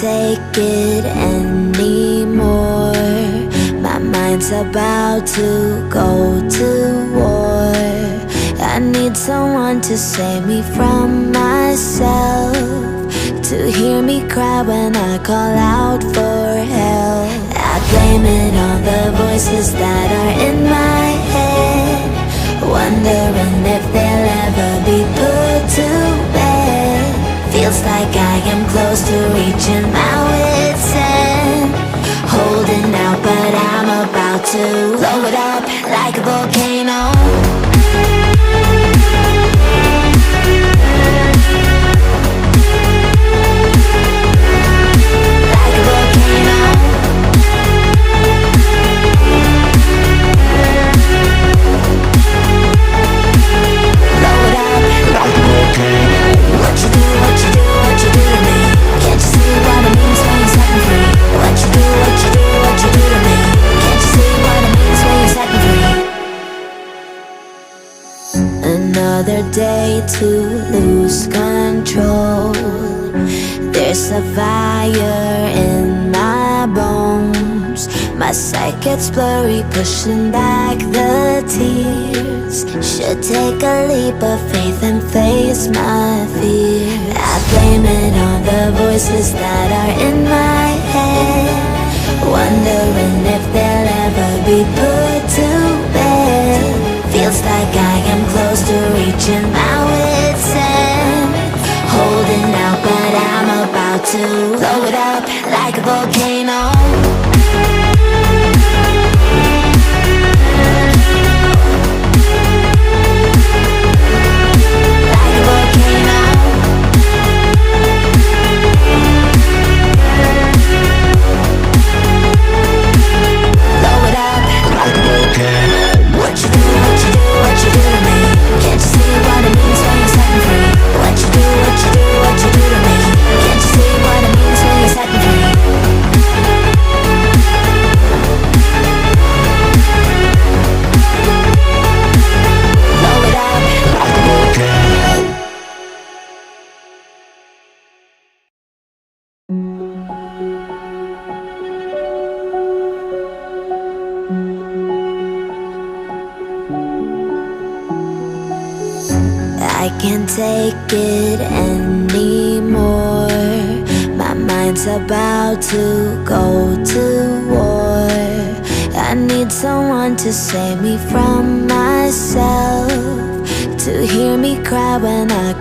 take it anymore. My mind's about to go to war. I need someone to save me from myself, to hear me cry when I call out for help. I blame it on the voices that are in my head, wondering if they'll ever be put to bed. Feels like I am close to reaching my wit's end, holding out but I'm about to blow it up like a volcano. Another day to lose control. There's a fire in my bones. My sight gets blurry, pushing back the tears. Should take a leap of faith and face my fear. I blame it on the voices that are in my head, wondering if they'll ever be put to bed. Feels like I am close to reaching my wit's end, holding out but I'm about to blow it up like a volcano. I can't take it anymore. My mind's about to go to war. I need someone to save me from myself, to hear me cry when I call.